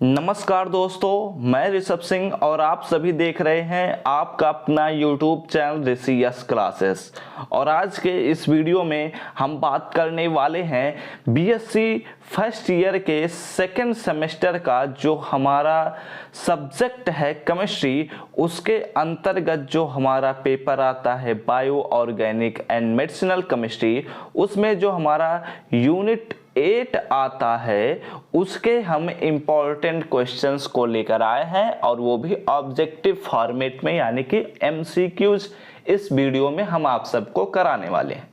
नमस्कार दोस्तों, मैं ऋषभ सिंह और आप सभी देख रहे हैं आपका अपना YouTube चैनल ऋषि यस क्लासेस। और आज के इस वीडियो में हम बात करने वाले हैं बीएससी फर्स्ट ईयर के सेकंड सेमेस्टर का जो हमारा सब्जेक्ट है केमिस्ट्री, उसके अंतर्गत जो हमारा पेपर आता है bio organic and medicinal chemistry, उसमें जो हमारा यूनिट 8 आता है उसके हम इम्पोर्टेंट क्वेश्चंस को लेकर आए हैं और वो भी ऑब्जेक्टिव फॉर्मेट में, यानी कि एमसीक्यूज इस वीडियो में हम आप सबको कराने वाले हैं।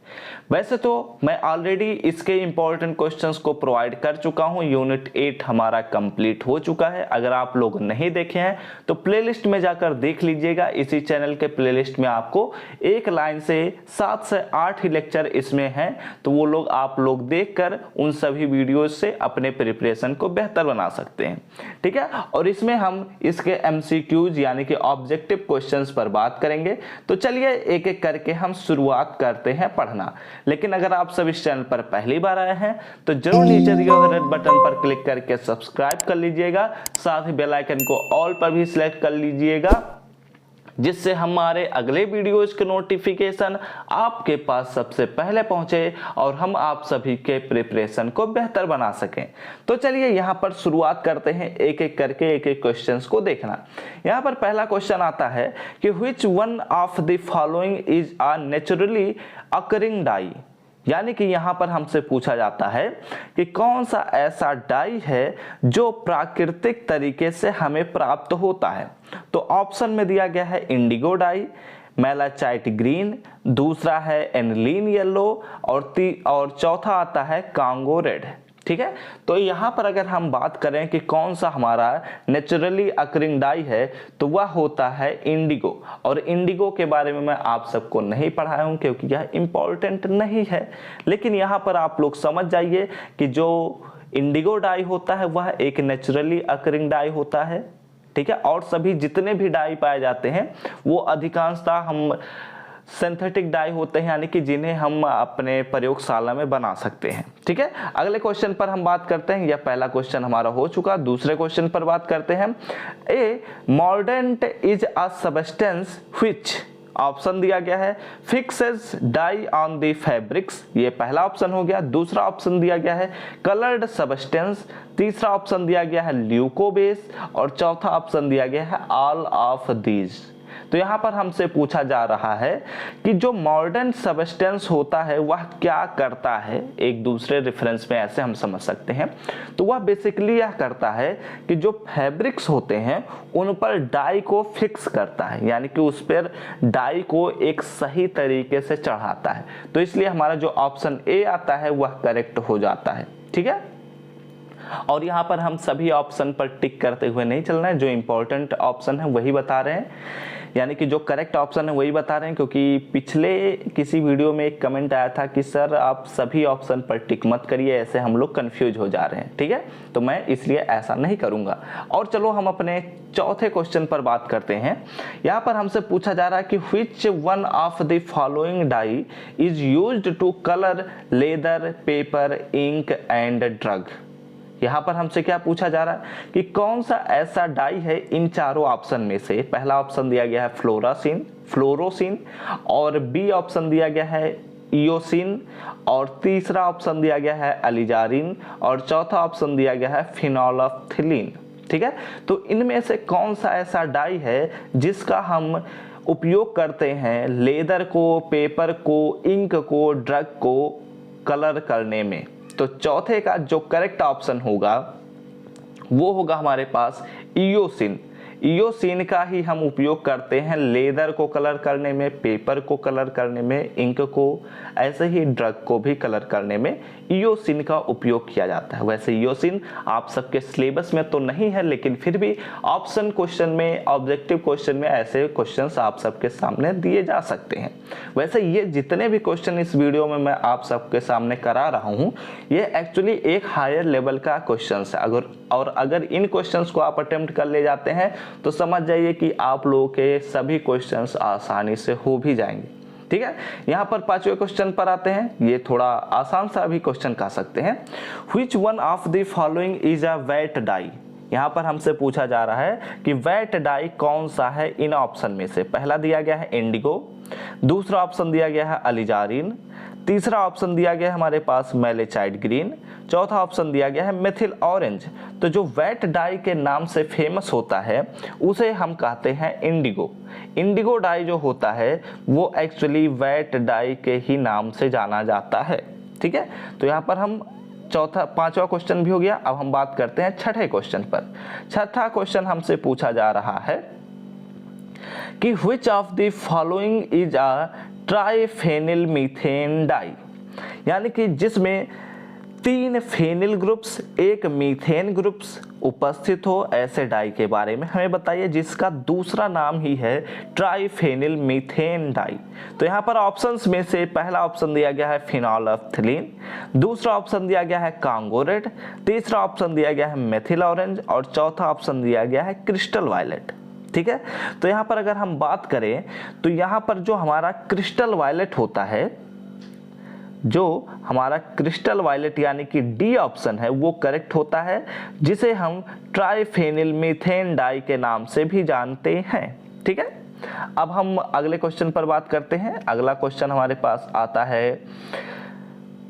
वैसे तो मैं ऑलरेडी इसके इम्पोर्टेंट क्वेश्चंस को प्रोवाइड कर चुका हूं। यूनिट 8 हमारा कंप्लीट हो चुका है। अगर आप लोग नहीं देखे हैं तो प्लेलिस्ट में जाकर देख लीजिएगा। इसी चैनल के प्लेलिस्ट में आपको एक लाइन से 7 से 8 ही लेक्चर इसमें हैं, तो वो लोग आप लोग देखकर उन सभी वीडियोज से अपने प्रिपरेशन को बेहतर बना सकते हैं। ठीक है, और इसमें हम इसके एमसीक्यूज यानी कि ऑब्जेक्टिव क्वेश्चंस पर बात करेंगे। तो चलिए एक एक करके हम शुरुआत करते हैं पढ़ना। लेकिन अगर आप सब इस चैनल पर पहली बार आए हैं तो जरूर नीचे दिए हुए रेड बटन पर क्लिक करके सब्सक्राइब कर लीजिएगा। साथ ही बेल आइकन को ऑल पर भी सिलेक्ट कर लीजिएगा, जिससे हमारे अगले वीडियोज के नोटिफिकेशन आपके पास सबसे पहले पहुंचे और हम आप सभी के प्रिपरेशन को बेहतर बना सकें। तो चलिए यहां पर शुरुआत करते हैं, एक एक करके एक एक क्वेश्चंस को देखना। यहां पर पहला क्वेश्चन आता है कि which one of the following is a naturally occurring dye, यानी कि यहां पर हमसे पूछा जाता है कि कौन सा ऐसा डाई है जो प्राकृतिक तरीके से हमें प्राप्त होता है। तो ऑप्शन में दिया गया है इंडिगो डाई, मेलाचाइट ग्रीन, दूसरा है एनिलीन येलो और चौथा आता है कांगो रेड। ठीक है, तो यहां पर अगर हम बात करें कि कौन सा हमारा नेचुरली अकरिंग डाई है तो वह होता है इंडिगो। और इंडिगो के बारे में मैं आप सबको नहीं पढ़ाया हूं क्योंकि यह इंपॉर्टेंट नहीं है, लेकिन यहां पर आप लोग समझ जाइए कि जो इंडिगो डाई होता है वह एक नेचुरली अकरिंग डाई होता है। ठीक है, और सभी जितने भी डाई पाए जाते हैं वो अधिकांशतः हम सिंथेटिक डाई होते हैं, यानी कि जिन्हें हम अपने प्रयोगशाला में बना सकते हैं। ठीक है, अगले क्वेश्चन पर हम बात करते हैं। यह पहला क्वेश्चन हमारा हो चुका। दूसरे क्वेश्चन पर बात करते हैं। A mordant is a substance which, option दिया गया है fixes dye on the fabrics, ये पहला ऑप्शन हो गया। दूसरा ऑप्शन दिया गया है कलर्ड सब्सटेंस, तीसरा ऑप्शन दिया गया है ल्यूकोबेस और चौथा ऑप्शन दिया गया है ऑल ऑफ दीज। तो यहां पर हमसे पूछा जा रहा है कि जो मॉडर्न सब्सटेंस होता है वह क्या करता है। एक दूसरे रेफरेंस में ऐसे हम समझ सकते हैं, तो वह बेसिकली यह करता है कि जो फैब्रिक्स होते हैं उन पर डाई को फिक्स करता है, यानी कि उस पर डाई को एक सही तरीके से चढ़ाता है। तो इसलिए हमारा जो ऑप्शन ए आता है वह करेक्ट हो जाता है। ठीक है, और यहाँ पर हम सभी ऑप्शन पर टिक करते हुए नहीं चलना है, जो इंपॉर्टेंट ऑप्शन है वही बता रहे हैं, यानी कि जो करेक्ट ऑप्शन है वही बता रहे हैं। क्योंकि पिछले किसी वीडियो में एक कमेंट आया था कि सर आप सभी ऑप्शन पर टिक मत करिए, ऐसे हम लोग कंफ्यूज हो जा रहे हैं। ठीक है, तो मैं इसलिए ऐसा नहीं करूंगा। और चलो हम अपने चौथे क्वेश्चन पर बात करते हैं। यहाँ पर हमसे पूछा जा रहा है कि which one of the following dye is used to colour leather, paper, ink and drug. यहां पर हमसे क्या पूछा जा रहा है कि कौन सा ऐसा डाई है इन चारों ऑप्शन में से। पहला ऑप्शन दिया गया है फ्लोरोसिन और बी ऑप्शन दिया गया है इयोसिन और तीसरा ऑप्शन दिया गया है अलिजारिन और चौथा ऑप्शन दिया गया है फिनोल्फथलीन। ठीक है, तो इनमें से कौन सा ऐसा डाई है जिसका हम उपयोग करते हैं लेदर को, पेपर को, इंक को, ड्रग को कलर करने में। तो चौथे का जो करेक्ट ऑप्शन होगा वो होगा हमारे पास इयोसिन। इयोसिन का ही हम उपयोग करते हैं लेदर को कलर करने में, पेपर को कलर करने में, इंक को, ऐसे ही ड्रग को भी कलर करने में इयोसिन का उपयोग किया जाता है। वैसे इयोसिन आप सबके सिलेबस में तो नहीं है, लेकिन फिर भी ऑप्शन क्वेश्चन में, ऑब्जेक्टिव क्वेश्चन में ऐसे क्वेश्चंस आप सबके सामने दिए जा सकते हैं। वैसे ये जितने भी क्वेश्चन इस वीडियो में मैं आप सबके सामने करा रहा हूँ ये एक्चुअली एक हायर लेवल का क्वेश्चन है। अगर इन क्वेश्चंस को आप अटेम्प्ट कर ले जाते हैं तो समझ जाइए कि आप लोगों के सभी क्वेश्चंस आसानी से हो भी जाएंगे। ठीक है, यहाँ पर पांचवें क्वेश्चन पर आते हैं। ये थोड़ा आसान सा भी क्वेश्चन कह सकते हैं। Which one of the following is a vat dye, यहाँ पर हमसे पूछा जा रहा है कि वेट डाई कौन सा है इन ऑप्शन में से। पहला दिया गया है इंडिगो, दूसरा ऑप्शन दिया गया है अलिजारिन, तीसरा ऑप्शन दिया गया है हमारे पास मैलेचाइट ग्रीन, चौथा ऑप्शन दिया गया है मेथिल ऑरेंज। तो जो वेट डाई के नाम से फेमस होता है उसे हम कहते हैं इंडिगो। इंडिगो डाई जो होता है वो एक्चुअली वेट डाई के ही नाम से जाना जाता है। ठीक है, तो यहाँ पर हम पांचवा क्वेश्चन भी हो गया। अब हम बात करते हैं छठे क्वेश्चन पर। छठा क्वेश्चन हमसे पूछा जा रहा है कि which of the following is a triphenyl methane dye, यानी कि जिसमें 3 फेनिल ग्रुप्स, 1 मीथेन ग्रुप्स उपस्थित हो, ऐसे डाई के बारे में हमें बताइए जिसका दूसरा नाम ही है ट्राइफेनिल मीथेन डाई। तो यहाँ पर ऑप्शंस में से पहला ऑप्शन दिया गया है फिनोल्फ्थलीन, दूसरा ऑप्शन दिया गया है कांगोरेड, तीसरा ऑप्शन दिया गया है मेथिल ऑरेंज और चौथा ऑप्शन दिया गया है क्रिस्टल वायलेट। ठीक है, तो यहाँ पर अगर हम बात करें तो यहाँ पर जो हमारा क्रिस्टल वायलेट होता है, जो हमारा क्रिस्टल वायलेट यानी कि डी ऑप्शन है वो करेक्ट होता है, जिसे हम ट्राइफेनिल मीथेन डाई के नाम से भी जानते हैं। ठीक है, अब हम अगले क्वेश्चन पर बात करते हैं। अगला क्वेश्चन हमारे पास आता है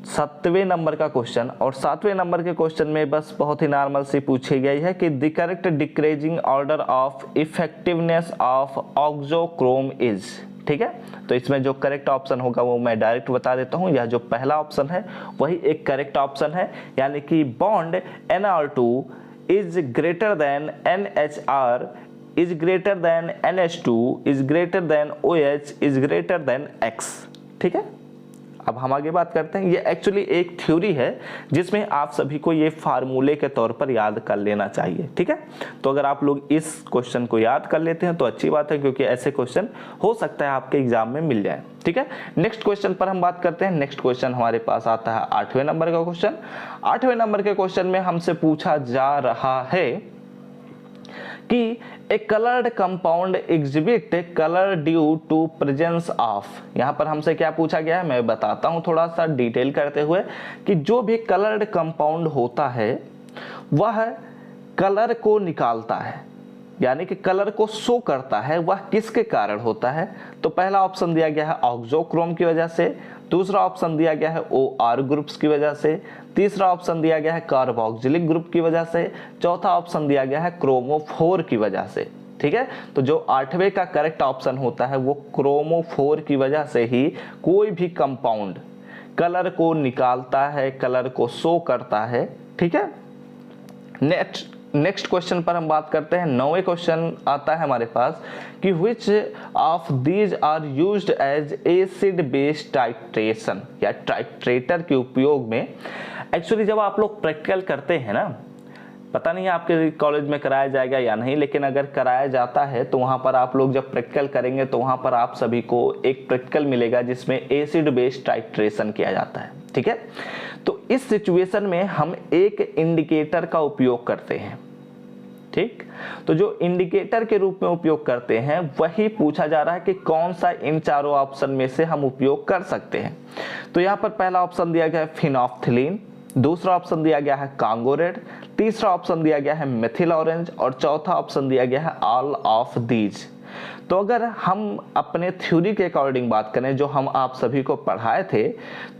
7वें नंबर का क्वेश्चन, और 7वें नंबर के क्वेश्चन में बस बहुत ही नॉर्मल सी पूछी गई है कि the correct decreasing order of effectiveness of auxochrome is. ठीक है, तो इसमें जो करेक्ट ऑप्शन होगा वो मैं डायरेक्ट बता देता हूं। यह जो पहला ऑप्शन है वही एक करेक्ट ऑप्शन है, यानी कि bond NR2 is greater than NHR is greater than NH2 is greater than OH is greater than X। ठीक है, अब हम आगे बात करते हैं। ये एक्चुअली एक थ्योरी है जिसमें आप सभी को ये फार्मूले के तौर पर याद कर लेना चाहिए। ठीक है, तो अगर आप लोग इस क्वेश्चन को याद कर लेते हैं तो अच्छी बात है, क्योंकि ऐसे क्वेश्चन हो सकता है आपके एग्जाम में मिल जाए। ठीक है, नेक्स्ट क्वेश्चन पर हम बात करते हैं। नेक्स्ट क्वेश्चन हमारे पास आता है 8वें नंबर का क्वेश्चन। 8वें नंबर के क्वेश्चन में हमसे पूछा जा रहा है कि a coloured compound exhibit colour due to presence of. यहाँ पर हमसे क्या पूछा गया है मैं बताता हूँ थोड़ा सा डिटेल करते हुए, कि जो भी कलर्ड कंपाउंड होता है वह कलर को निकालता है, यानी कि कलर को शो करता है, वह किसके कारण होता है। तो पहला ऑप्शन दिया गया है ऑक्सोक्रोम की वजह से, दूसरा ऑप्शन दिया गया है OR ग्रुप्स की वजह से, तीसरा ऑप्शन दिया गया है कार्बोक्सिलिक ग्रुप की वजह से, चौथा ऑप्शन दिया गया है क्रोमोफोर की वजह से। ठीक है, तो जो 8वें का करेक्ट ऑप्शन होता है वो क्रोमोफोर की वजह से ही कोई भी कंपाउंड कलर को निकालता है, कलर को शो करता है। ठीक है, नेक्स्ट क्वेश्चन पर हम बात करते हैं। 9वें क्वेश्चन आता है हमारे पास कि which of these are used as acid base titration, या टाइट्रेटर के उपयोग में। एक्चुअली जब आप लोग प्रैक्टिकल करते हैं ना, पता नहीं आपके कॉलेज में कराया जाएगा या नहीं, लेकिन अगर कराया जाता है तो वहाँ पर आप लोग जब प्रैक्टिकल करेंगे तो वहाँ पर आप सभी को एक प्रैक्टिकल मिलेगा जिसमें एसिड बेस टाइट्रेशन किया जाता है। ठीक है, तो इस सिचुएशन में हम एक इंडिकेटर का उपयोग करते हैं। ठीक, तो जो इंडिकेटर के रूप में उपयोग करते हैं वही पूछा जा रहा है कि कौन सा इन चारों ऑप्शन में से हम उपयोग कर सकते हैं। तो यहाँ पर पहला ऑप्शन दिया गया है फिनोल्फ्थलीन, दूसरा ऑप्शन दिया गया है कांगोरेड, तीसरा ऑप्शन दिया गया है मेथिल ऑरेंज और चौथा ऑप्शन दिया गया है ऑल ऑफ दीज। तो अगर हम अपने थ्योरी के अकॉर्डिंग बात करें जो हम आप सभी को पढ़ाए थे,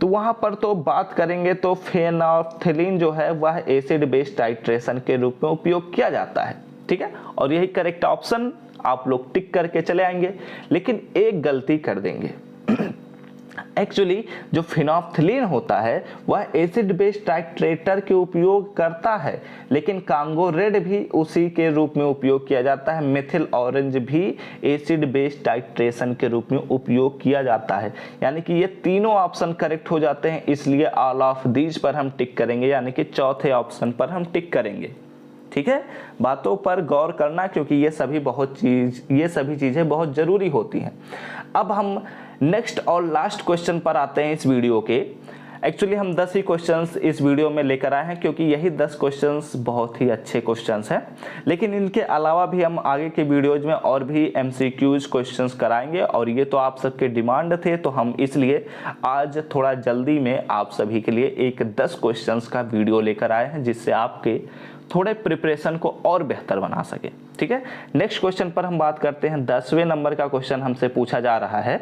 तो वहां पर तो बात करेंगे तो फिनोल्फ्थलीन जो है वह एसिड बेस टाइट्रेशन के रूप में उपयोग किया जाता है। ठीक है, और यही करेक्ट ऑप्शन आप लोग टिक करके चले आएंगे, लेकिन एक गलती कर देंगे। एक्चुअली जो फिनोल्फ्थलीन होता है वह एसिड बेस टाइट्रेटर के उपयोग करता है, लेकिन कांगोरेड भी उसी के रूप में उपयोग किया जाता है, मेथिल ऑरेंज भी एसिड बेस टाइट्रेशन के रूप में उपयोग किया जाता है। यानी कि ये तीनों ऑप्शन करेक्ट हो जाते हैं, इसलिए ऑल ऑफ दीज पर हम टिक करेंगे, यानी कि चौथे ऑप्शन पर हम टिक करेंगे। ठीक है, बातों पर गौर करना, क्योंकि ये सभी चीजें बहुत जरूरी होती हैं। अब हम नेक्स्ट और लास्ट क्वेश्चन पर आते हैं इस वीडियो के। एक्चुअली हम 10 ही क्वेश्चंस इस वीडियो में लेकर आए हैं, क्योंकि यही 10 क्वेश्चंस बहुत ही अच्छे क्वेश्चंस हैं, लेकिन इनके अलावा भी हम आगे के वीडियोज में और भी MCQs क्वेश्चंस कराएंगे, और ये तो आप सबके डिमांड थे, तो हम इसलिए आज थोड़ा जल्दी में आप सभी के लिए एक 10 क्वेश्चंस का वीडियो लेकर आए हैं, जिससे आपके थोड़े प्रिपरेशन को और बेहतर बना सके। ठीक है, नेक्स्ट क्वेश्चन पर हम बात करते हैं। 10वें नंबर का क्वेश्चन हमसे पूछा जा रहा है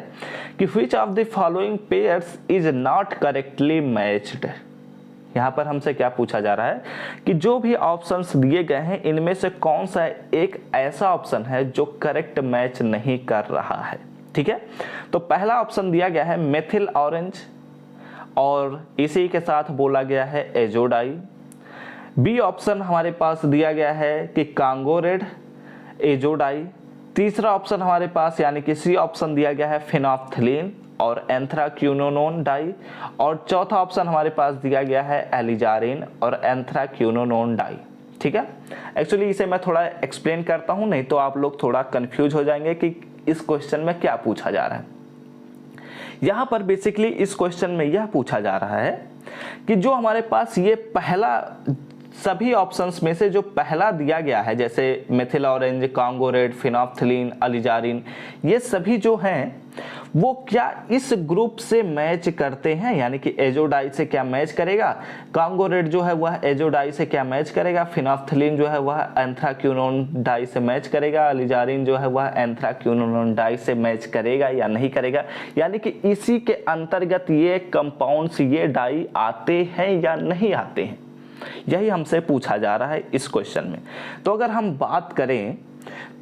कि which of the following pairs is not correctly matched. यहाँ पर हमसे क्या पूछा जा रहा है कि जो भी ऑप्शंस दिए गए हैं इनमें से कौन सा एक ऐसा ऑप्शन है जो करेक्ट मैच नहीं कर रहा है। ठीक है, तो पहला ऑप्शन दिया गया है मेथिल ऑरेंज और इसी के साथ बोला गया है एजोडाई। बी ऑप्शन हमारे पास दिया गया है कि कांगो रेड, एजोडाई। तीसरा ऑप्शन हमारे पास यानी कि सी ऑप्शन दिया गया है फिनोल्फ्थलीन और एंथ्राक्विनोलोन डाई। और चौथा ऑप्शन हमारे पास दिया गया है एलिजारिन और एंथ्राक्विनोलोन डाई। ठीक है, एक्चुअली इसे मैं थोड़ा एक्सप्लेन करता हूं, नहीं तो आप लोग थोड़ा कंफ्यूज हो जाएंगे कि इस क्वेश्चन में क्या पूछा जा रहा है। यहां पर बेसिकली इस क्वेश्चन में यह पूछा जा रहा है कि जो हमारे पास ये पहला सभी ऑप्शंस में से जो पहला दिया गया है, जैसे methyl orange, Congo red, phenolphthalein, alizarin, ये सभी जो हैं वो क्या इस ग्रुप से मैच करते हैं, यानी कि एजोडाई से क्या मैच करेगा, कांगो रेड जो है वह एजोडाई से क्या मैच करेगा, फिनोल्फ्थलीन जो है वह एंथ्राक्विनोलोन डाई से मैच करेगा, एलिजारिन जो है वह एंथ्राक्विनोलोन डाई से मैच करेगा या नहीं करेगा, यानी कि इसी के अंतर्गत ये कंपाउंड्स, ये डाई आते हैं या नहीं आते हैं, यही हमसे पूछा जा रहा है इस क्वेश्चन में। तो अगर हम बात करें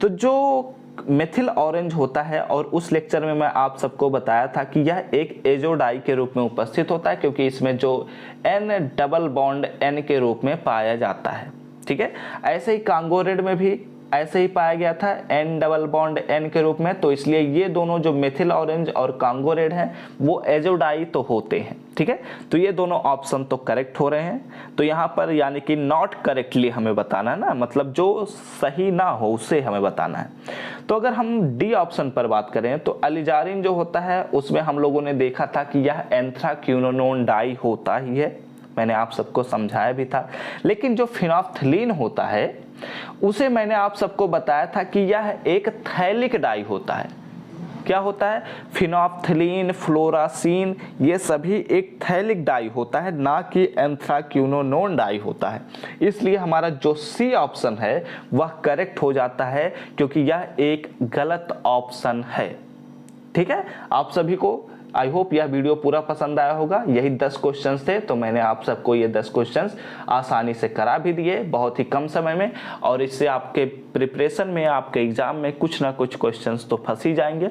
तो जो मेथिल ऑरेंज होता है, और उस लेक्चर में मैं आप सबको बताया था कि यह एक एजोडाई के रूप में उपस्थित होता है क्योंकि इसमें जो N डबल बॉन्ड N के रूप में पाया जाता है। ठीक है, ऐसे ही कांगो रेड में भी ऐसे ही पाया गया था N डबल बॉन्ड N के रूप में, तो इसलिए ये दोनों जो मेथिल ऑरेंज और कांगो रेड हैं वो एजोडाई तो होते हैं। ठीक है, तो ये दोनों ऑप्शन तो करेक्ट हो रहे हैं। तो यहाँ पर यानी कि नॉट करेक्टली हमें बताना है ना, मतलब जो सही ना हो उसे हमें बताना है। तो अगर हम डी ऑप्शन पर बात करें तो एलिजारिन जो होता है उसमें हम लोगों ने देखा था कि यह एंथ्राक्विनोलोन डाई होता ही है, मैंने आप सबको समझाया भी था। लेकिन जो फिनोल्फ्थलीन होता है उसे मैंने आप सबको बताया था कि यह एक थैलिक डाई होता है। क्या होता है, फिनोल्फ्थलीन, फ्लोरासीन, ये सभी एक थैलिक डाई होता है, ना कि एंथ्राक्विनोलोन डाई होता है। इसलिए हमारा जो सी ऑप्शन है वह करेक्ट हो जाता है क्योंकि यह एक गलत ऑप्शन है। ठीक है, आप सभी को आई होप यह वीडियो पूरा पसंद आया होगा। यही 10 क्वेश्चंस थे, तो मैंने आप सबको ये 10 क्वेश्चंस आसानी से करा भी दिए बहुत ही कम समय में, और इससे आपके प्रिपरेशन में, आपके एग्जाम में कुछ ना कुछ क्वेश्चंस तो फंस ही जाएंगे।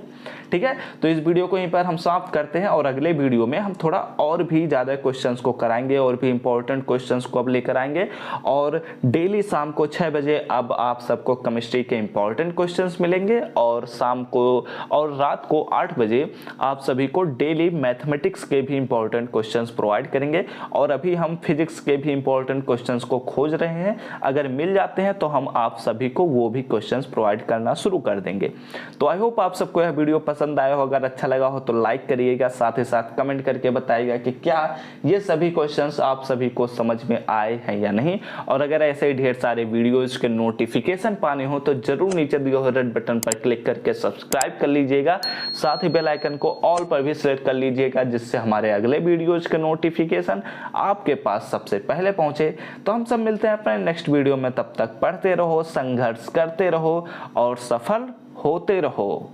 ठीक है, तो इस वीडियो को यहीं पर हम समाप्त करते हैं और अगले वीडियो में हम थोड़ा और भी ज़्यादा क्वेश्चंस को कराएंगे और भी इंपॉर्टेंट क्वेश्चंस को अब लेकर आएंगे। और डेली शाम को 6 बजे अब आप सबको केमिस्ट्री के इंपॉर्टेंट क्वेश्चंस मिलेंगे, और शाम को और रात को 8 बजे आप सभी को डेली मैथमेटिक्स के भी इंपॉर्टेंट क्वेश्चंस प्रोवाइड करेंगे। और अभी हम फिजिक्स के भी इंपॉर्टेंट क्वेश्चंस को खोज रहे हैं, अगर मिल जाते हैं तो हम आप सभी को वो भी क्वेश्चंस प्रोवाइड करना शुरू कर देंगे। तो आई होप आप सबको यह वीडियो पसंद आया हो, अगर अच्छा लगा हो तो लाइक करिएगा, साथ ही साथ कमेंट करके बताइएगा कि क्या ये सभी क्वेश्चंस आप सभी को समझ में आए हैं या नहीं। और अगर ऐसे ढेर सारे वीडियोज के नोटिफिकेशन पाने हो तो जरूर नीचे दिए हुए रेड बटन पर क्लिक करके सब्सक्राइब कर लीजिएगा, साथ ही बेल आइकन को ऑल पर भी सेलेक्ट कर लीजिएगा, जिससे हमारे अगले वीडियोज के नोटिफिकेशन आपके पास सबसे पहले पहुंचे। तो हम सब मिलते हैं अपने नेक्स्ट वीडियो में, तब तक पढ़ते रहो, संघर्ष करते रहो और सफल होते रहो।